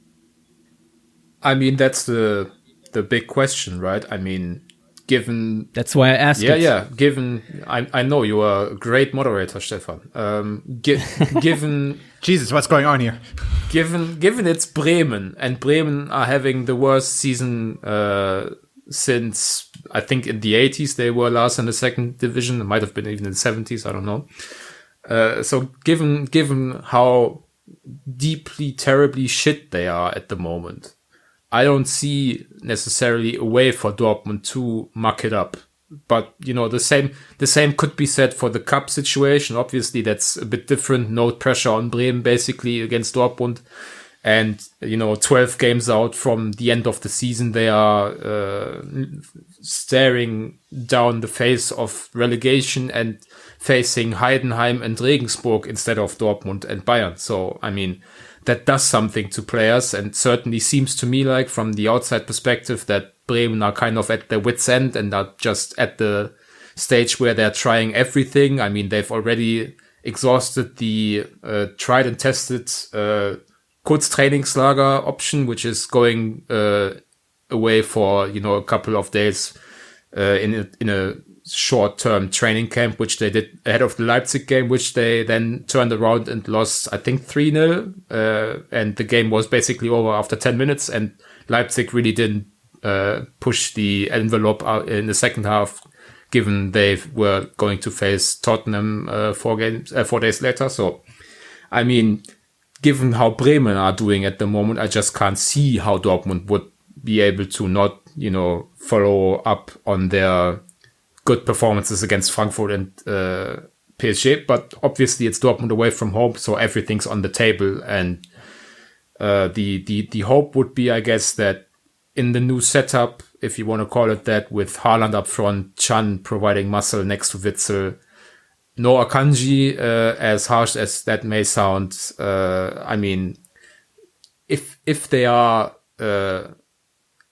I mean, that's the big question, right? I mean, given... That's why I asked it. Yeah, given... I know you are a great moderator, Stefan. Given... Jesus, what's going on here? Given it's Bremen, and Bremen are having the worst season since, I think, in the 80s. They were last in the second division. It might have been even in the 70s. I don't know. So given how deeply, terribly shit they are at the moment, I don't see necessarily a way for Dortmund to muck it up. But, the same could be said for the cup situation. Obviously, that's a bit different. No pressure on Bremen, basically, against Dortmund. And, 12 games out from the end of the season, they are staring down the face of relegation and facing Heidenheim and Regensburg instead of Dortmund and Bayern. So, I mean, that does something to players, and certainly seems to me like, from the outside perspective, that Bremen are kind of at their wits' end and are just at the stage where they're trying everything. I mean, they've already exhausted the tried and tested Kurztrainingslager option, which is going away for, a couple of days in a short-term training camp, which they did ahead of the Leipzig game, which they then turned around and lost, I think, 3-0. And the game was basically over after 10 minutes, and Leipzig really didn't push the envelope out in the second half, given they were going to face Tottenham 4 days later. So, I mean, given how Bremen are doing at the moment, I just can't see how Dortmund would be able to not, follow up on their good performances against Frankfurt and PSG. But obviously it's Dortmund away from home, so everything's on the table. And the hope would be, I guess, that in the new setup, if you want to call it that, with Haaland up front, Can providing muscle next to Witsel. No Akanji, as harsh as that may sound. I mean, if they are,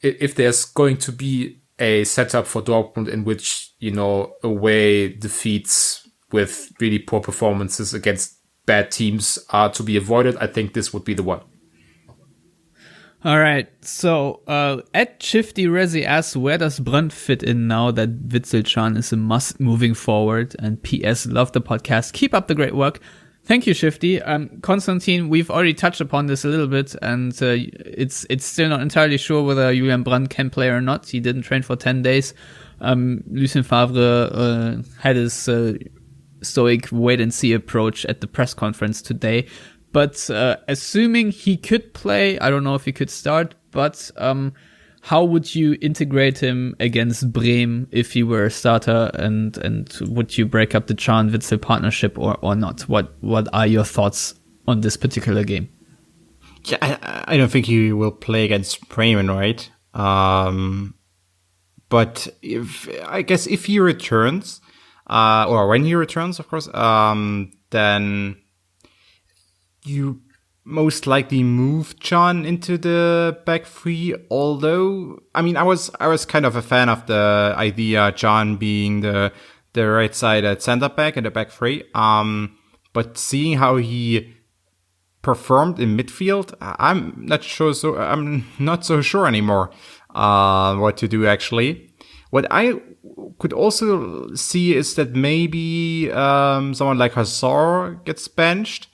if there's going to be a setup for Dortmund in which, you know, away defeats with really poor performances against bad teams are to be avoided, I think this would be the one. All right, so at Shifty Rezi asks, where does Brandt fit in now that Witsel Can is a must moving forward? And PS, love the podcast. Keep up the great work. Thank you, Shifty. Konstantin, we've already touched upon this a little bit, and it's still not entirely sure whether Julian Brandt can play or not. He didn't train for 10 days. Lucien Favre had his stoic wait-and-see approach at the press conference today. But assuming he could play, I don't know if he could start, but how would you integrate him against Bremen if he were a starter, and would you break up the Can-Witsel partnership or not? What are your thoughts on this particular game? Yeah, I don't think he will play against Bremen, right? But I guess if he returns, or when he returns, of course, then you most likely move Can into the back three. Although, I mean, I was kind of a fan of the idea Can being the right side at center back in the back three. But seeing how he performed in midfield, I'm not sure. So I'm not so sure anymore what to do actually. What I could also see is that maybe someone like Hazard gets benched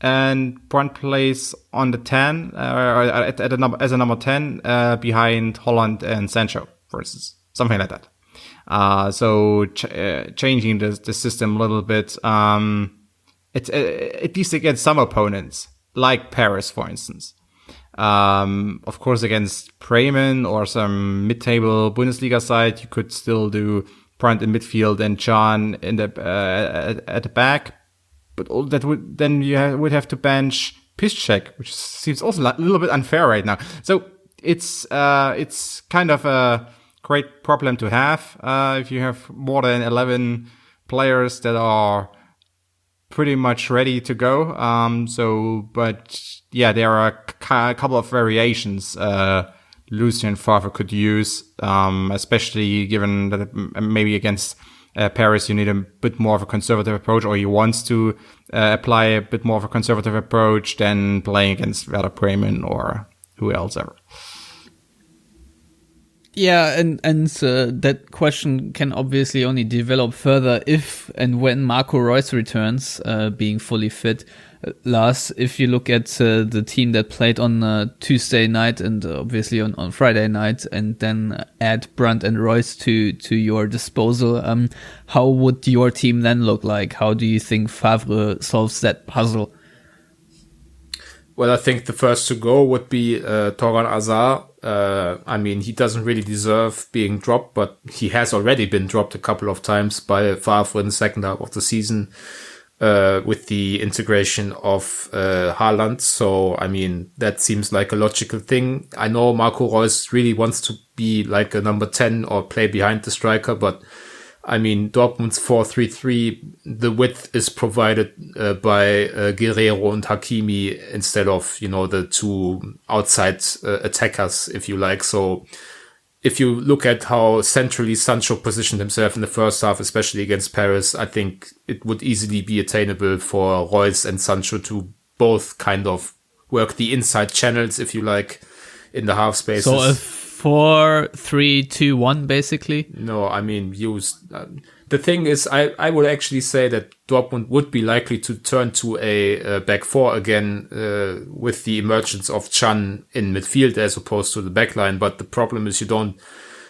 and Brandt plays on the 10 as a number 10 behind Holland and Sancho, for instance, something like that. So changing the system a little bit. It's at least against some opponents, like Paris, for instance. Of course, against Bremen or some mid-table Bundesliga side, you could still do Brandt in midfield and Can in the at the back. But all that would have to bench Piszczek, which seems also a little bit unfair right now. So it's kind of a great problem to have if you have more than 11 players that are pretty much ready to go. But yeah, there are a couple of variations Lucien Favre could use, especially given that maybe against Paris you need a bit more of a conservative approach, or he wants to apply a bit more of a conservative approach than playing against Werder Bremen or who else ever. Yeah, and that question can obviously only develop further if and when Marco Reus returns, being fully fit. Lars, if you look at the team that played on Tuesday night and obviously on Friday night, and then add Brandt and Reus to your disposal, how would your team then look like? How do you think Favre solves that puzzle? Well, I think the first to go would be Torgan Hazard. I mean, he doesn't really deserve being dropped, but he has already been dropped a couple of times by Favre in the second half of the season with the integration of Haaland. So, I mean, that seems like a logical thing. I know Marco Reus really wants to be like a number 10 or play behind the striker, but I mean, Dortmund's 4-3-3, the width is provided by Guerrero and Hakimi instead of, you know, the two outside attackers, if you like. So if you look at how centrally Sancho positioned himself in the first half, especially against Paris, I think it would easily be attainable for Reus and Sancho to both kind of work the inside channels, if you like, in the half spaces. So 4-3-2-1 basically? No, I mean, the thing is, I would actually say that Dortmund would be likely to turn to a back four again with the emergence of Can in midfield as opposed to the back line. But the problem is you don't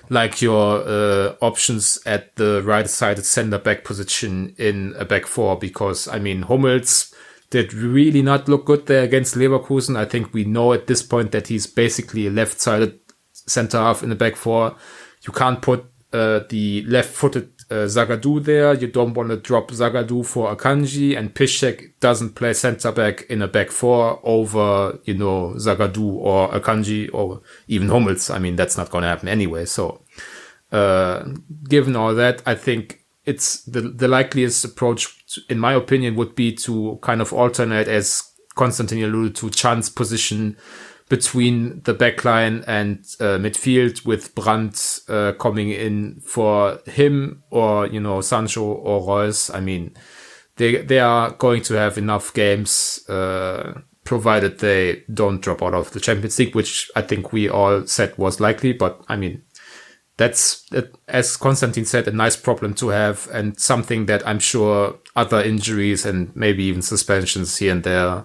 like your options at the right-sided center-back position in a back four because, I mean, Hummels did really not look good there against Leverkusen. I think we know at this point that he's basically a left-sided center half in the back four. You can't put the left-footed Zagadou there. You don't want to drop Zagadou for Akanji, and Piszczek doesn't play center back in a back four over, Zagadou or Akanji or even Hummels. I mean, that's not going to happen anyway. So, given all that, I think it's the likeliest approach, in my opinion, would be to kind of alternate, as Konstantin alluded to, Can's position between the backline and midfield, with Brandt coming in for him, or Sancho or Reus. I mean, they are going to have enough games, provided they don't drop out of the Champions League, which I think we all said was likely. But I mean, that's, as Konstantin said, a nice problem to have, and something that I'm sure other injuries and maybe even suspensions here and there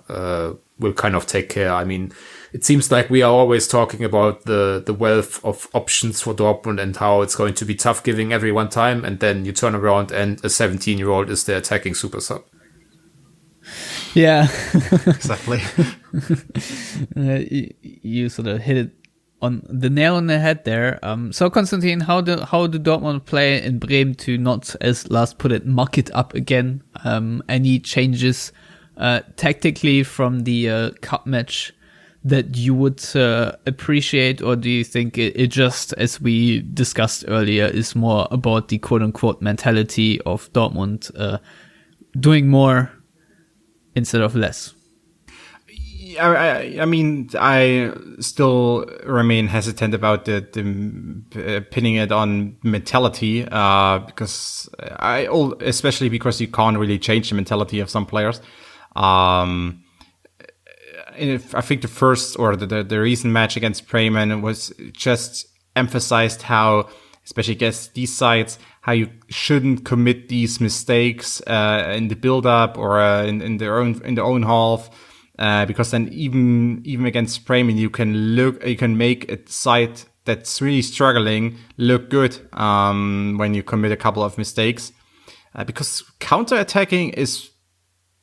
will kind of take care. I mean, it seems like we are always talking about the wealth of options for Dortmund and how it's going to be tough giving everyone time, and then you turn around and a 17-year-old is the attacking super sub. Yeah. Exactly. You sort of hit it on the nail on the head there. So Konstantin, how do Dortmund play in Bremen to not, as Lars put it, muck it up again? Any changes tactically from the cup match that you would appreciate, or do you think it just, as we discussed earlier, is more about the quote-unquote mentality of Dortmund doing more instead of less? I mean, I still remain hesitant about the pinning it on mentality, because especially because you can't really change the mentality of some players. I think the first, or the recent match against Bremen was just emphasized how, especially against these sides, how you shouldn't commit these mistakes in the build-up or in their own half. Because then even against Bremen, you can make a side that's really struggling look good when you commit a couple of mistakes. Because counter-attacking is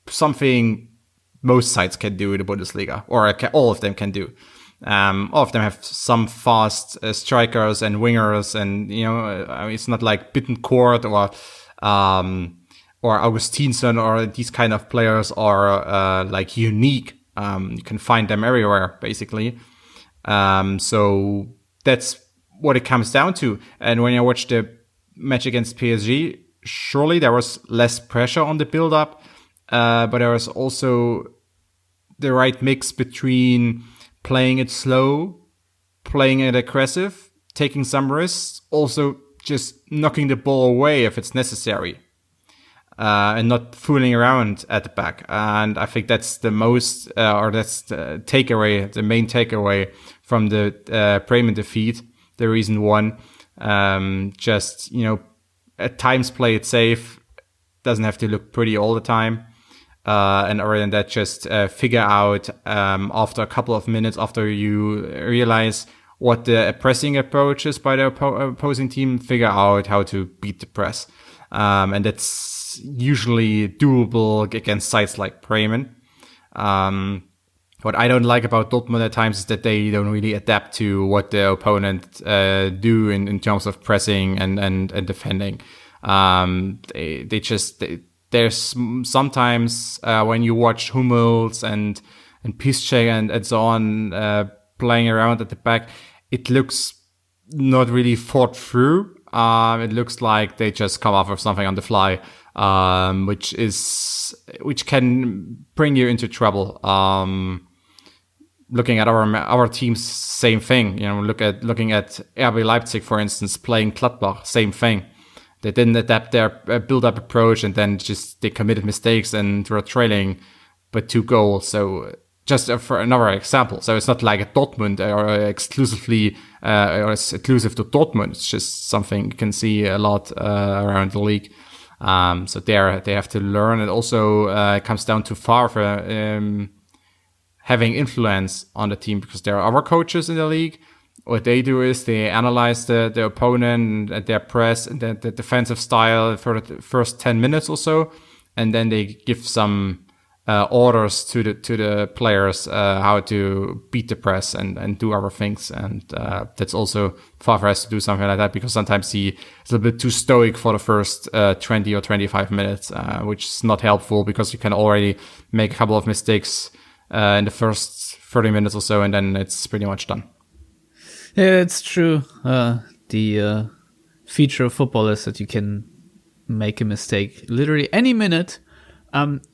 something most sides can do in the Bundesliga, or all of them can do. All of them have some fast strikers and wingers, and it's not like Bittencourt or Augustinsson or these kind of players are like unique. You can find them everywhere, basically. So that's what it comes down to. And when I watched the match against PSG, surely there was less pressure on the build-up, but there was also the right mix between playing it slow, playing it aggressive, taking some risks, also just knocking the ball away if it's necessary. And not fooling around at the back. And I think that's the most, or that's the takeaway, the main takeaway from the Bremen defeat, the reason one. Just, at times play it safe, doesn't have to look pretty all the time. And other than that, just figure out after a couple of minutes, after you realize what the pressing approach is by the opposing team, figure out how to beat the press. And that's usually doable against sides like Bremen. What I don't like about Dortmund at times is that they don't really adapt to what the opponent do in terms of pressing and defending. There's sometimes when you watch Hummels and Piszczek and so on playing around at the back, it looks not really thought through. It looks like they just come up with something on the fly, which can bring you into trouble. Looking at our teams, same thing. Looking at RB Leipzig, for instance, playing Gladbach, same thing. They didn't adapt their build-up approach, and then they committed mistakes and were trailing by 2 goals. So just for another example. So it's not like a Dortmund or exclusively or it's exclusive to Dortmund. It's just something you can see a lot around the league. So they have to learn. It also comes down to Favre having influence on the team, because there are other coaches in the league. What they do is they analyze the opponent and their press and the defensive style for the first 10 minutes or so, and then they give some orders to the players how to beat the press and do other things. And that's also Favre has to do something like that, because sometimes he is a bit too stoic for the first 20 or 25 minutes, which is not helpful, because you can already make a couple of mistakes in the first 30 minutes or so, and then it's pretty much done. Yeah, it's true. The feature of football is that you can make a mistake literally any minute.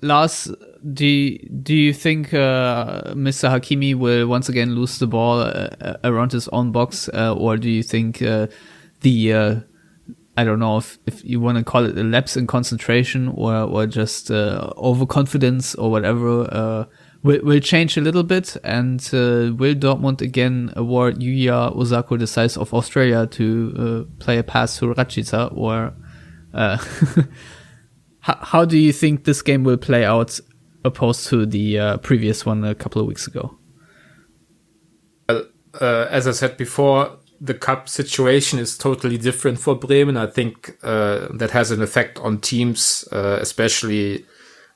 Lars, do you think Mr. Hakimi will once again lose the ball around his own box, or do you think I don't know if you want to call it a lapse in concentration or just overconfidence or whatever, will change a little bit, and will Dortmund again award Yuya Osako the size of Australia to play a pass to Rachica, or how do you think this game will play out opposed to the previous one a couple of weeks ago? As I said before, the cup situation is totally different for Bremen. I think that has an effect on teams, especially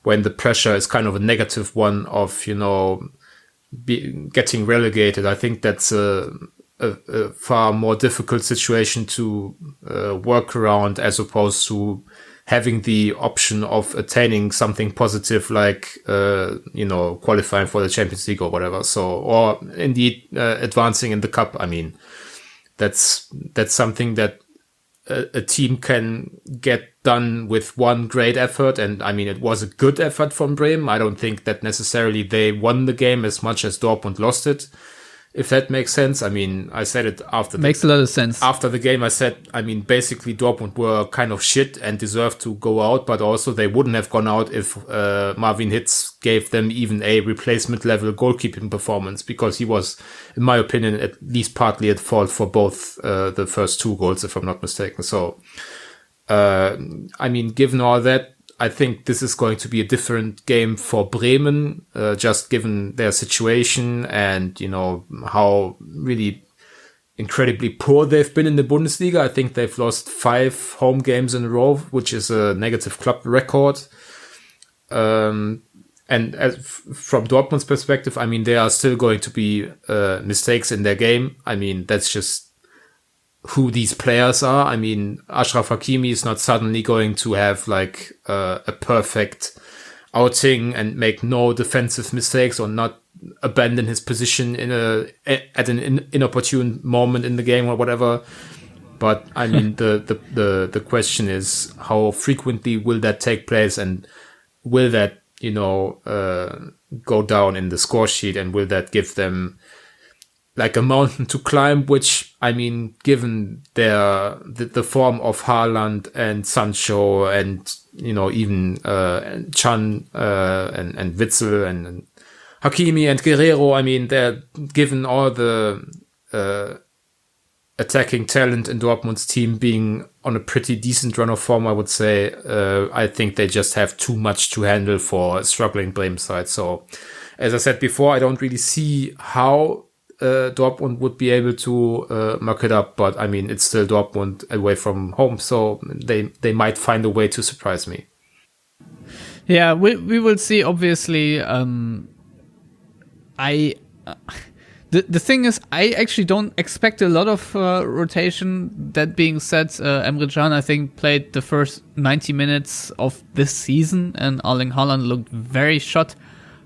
when the pressure is kind of a negative one of, getting relegated. I think that's a far more difficult situation to work around, as opposed to having the option of attaining something positive like, qualifying for the Champions League or whatever. So, or indeed advancing in the cup. I mean, that's something that a team can get done with one great effort. And I mean, it was a good effort from Bremen. I don't think that necessarily they won the game as much as Dortmund lost it, if that makes sense. I mean, I said it after. Makes a lot of sense. After the game, I said, I mean, basically Dortmund were kind of shit and deserved to go out, but also they wouldn't have gone out if Marvin Hitz gave them even a replacement level goalkeeping performance, because he was, in my opinion, at least partly at fault for both the first two goals, if I'm not mistaken. So, I mean, given all that, I think this is going to be a different game for Bremen, just given their situation and, how really incredibly poor they've been in the Bundesliga. I think they've lost 5 home games in a row, which is a negative club record. And from Dortmund's perspective, I mean, there are still going to be mistakes in their game. I mean, that's just who these players are. I mean, Achraf Hakimi is not suddenly going to have like a perfect outing and make no defensive mistakes or not abandon his position at an inopportune moment in the game or whatever. But I mean, the question is, how frequently will that take place, and will that, go down in the score sheet, and will that give them like a mountain to climb, which, I mean, given the form of Haaland and Sancho and, even Can and Witzel and Hakimi and Guerrero, I mean, they're given all the attacking talent in Dortmund's team being on a pretty decent run of form, I would say. I think they just have too much to handle for a struggling Bremen side. So, as I said before, I don't really see how Dortmund would be able to muck it up, but I mean, it's still Dortmund away from home, so they might find a way to surprise me. Yeah, we will see. Obviously, the thing is, I actually don't expect a lot of rotation. That being said, Emre Can, I think, played the first 90 minutes of this season, and Erling Haaland looked very shot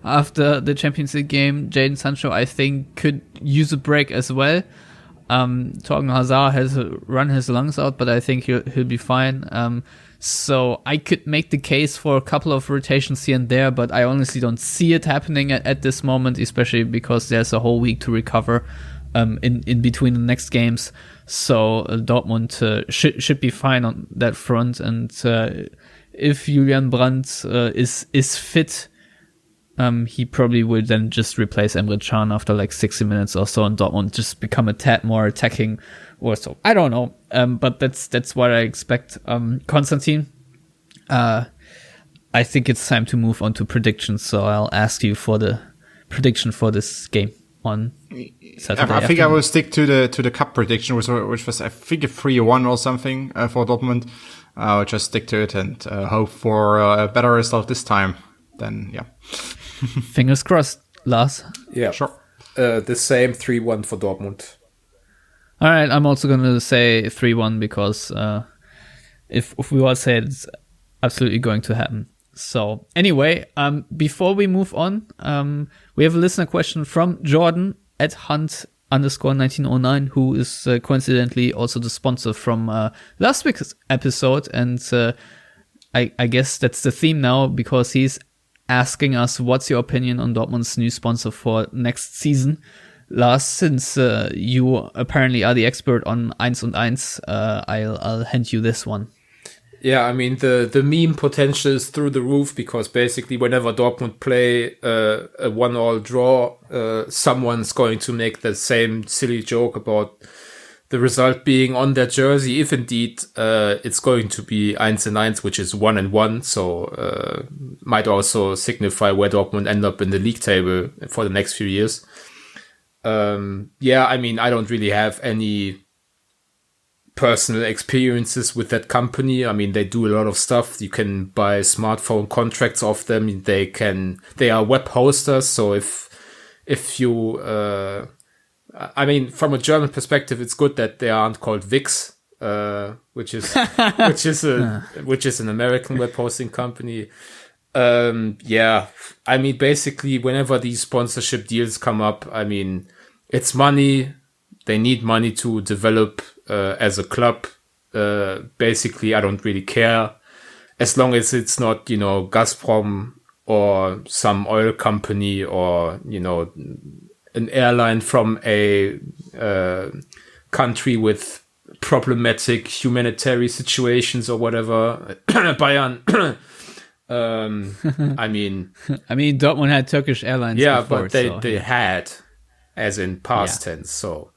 after the Champions League game. Jadon Sancho, I think, could use a break as well. Torgan Hazard has run his lungs out, but I think he'll be fine. So I could make the case for a couple of rotations here and there, but I honestly don't see it happening at this moment, especially because there's a whole week to recover in between the next games. So Dortmund should be fine on that front. And if Julian Brandt is fit, he probably will then just replace Emre Can after like 60 minutes or so, and Dortmund just become a tad more attacking or so. I don't know, but that's what I expect. Konstantin, I think it's time to move on to predictions, so I'll ask you for the prediction for this game on Saturday. I think I will stick to the cup prediction, which was, I think, a 3-1 or something for Dortmund. I'll just stick to it and hope for a better result this time. then yeah. Fingers crossed, Lars. Yeah, Sure. The same 3-1 for Dortmund. All right, I'm also going to say 3-1 because if we all say it's absolutely going to happen. So anyway, before we move on, we have a listener question from Jordan at Hunt_1909, who is coincidentally also the sponsor from last week's episode. And I guess that's the theme now, because he's asking us, what's your opinion on Dortmund's new sponsor for next season? Lars, since you apparently are the expert on 1&1, I'll hand you this one. Yeah, I mean, the meme potential is through the roof, because basically whenever Dortmund play a 1-1 draw, someone's going to make the same silly joke about the result being on their jersey, if indeed it's going to be 1&1, which is 1-1, so might also signify where Dortmund end up in the league table for the next few years. Yeah, I mean, I don't really have any personal experiences with that company. I mean, they do a lot of stuff. You can buy smartphone contracts off them. They are web hosters. So if you, I mean, from a German perspective, it's good that they aren't called Wix, which is an American web hosting company. Yeah, I mean, basically, whenever these sponsorship deals come up, I mean, it's money. They need money to develop as a club. Basically, I don't really care, as long as it's not, Gazprom or some oil company or, an airline from a country with problematic humanitarian situations or whatever. Bayern. I mean, Dortmund had Turkish Airlines. Yeah, before, but they had, as in past tense. So,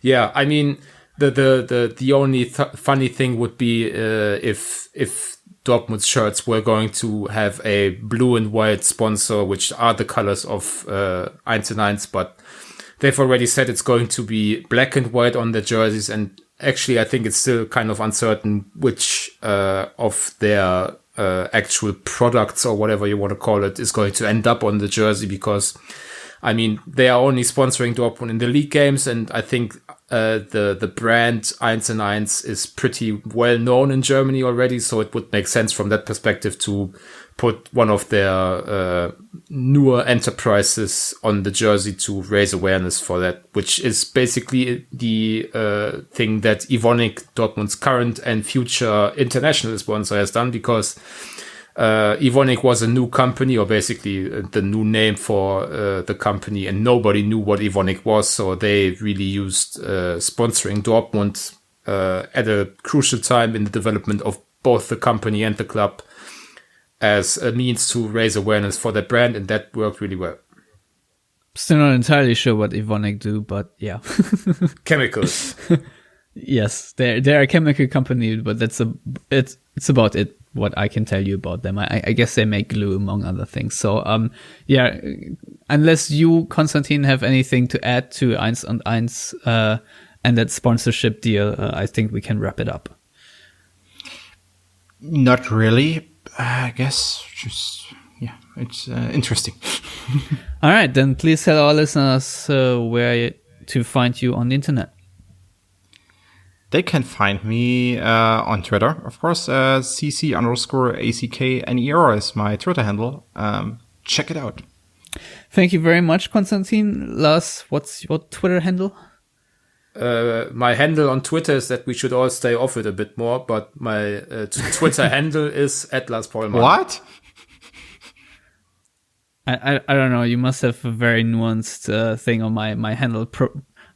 yeah, I mean, the only funny thing would be if Dortmund's shirts were going to have a blue and white sponsor, which are the colors of 1&1, but they've already said it's going to be black and white on their jerseys. And actually, I think it's still kind of uncertain which of their actual products, or whatever you want to call it, is going to end up on the jersey, because I mean, they are only sponsoring Dortmund in the league games, and I think the brand 1&1 is pretty well known in Germany already, so it would make sense from that perspective to put one of their newer enterprises on the jersey to raise awareness for that, which is basically the thing that Evonik, Dortmund's current and future international sponsor, has done, because Evonik was a new company, or basically the new name for the company, and nobody knew what Evonik was, so they really used sponsoring Dortmund at a crucial time in the development of both the company and the club as a means to raise awareness for that brand, and that worked really well. Still not entirely sure what Evonik do, but yeah. Chemicals. Yes, they're a chemical company, but it's about it, what I can tell you about them. I guess they make glue, among other things. So, yeah, unless you, Konstantin, have anything to add to 1&1 and that sponsorship deal, I think we can wrap it up. Not really. I guess just, yeah, it's interesting. All right, then please tell our listeners where to find you on the internet. They can find me on Twitter, of course. CC_ACKNER is my Twitter handle. Check it out. Thank you very much, Konstantin. Lars, what's your Twitter handle? My handle on Twitter is that we should all stay off it a bit more, but my Twitter handle is @LarsPaulmann. What? I don't know. You must have a very nuanced thing on my handle.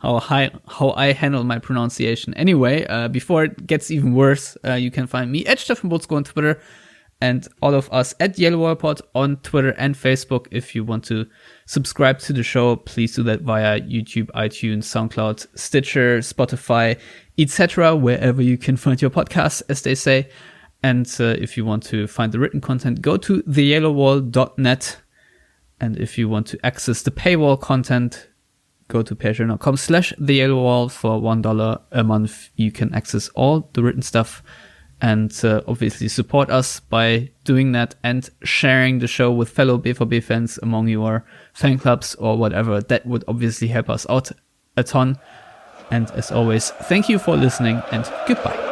How I handle my pronunciation. Anyway, before it gets even worse, you can find me at Steffen Butzko on Twitter, and all of us at Yellowwallpod on Twitter and Facebook. If you want to subscribe to the show, please do that via YouTube, iTunes, SoundCloud, Stitcher, Spotify, etc., wherever you can find your podcasts, as they say. And if you want to find the written content, go to theyellowwall.net. And if you want to access the paywall content, go to patreon.com/theyellowwall. For $1 a month, you can access all the written stuff and obviously support us by doing that and sharing the show with fellow BVB fans among your fan clubs or whatever. That would obviously help us out a ton. And as always, thank you for listening and goodbye.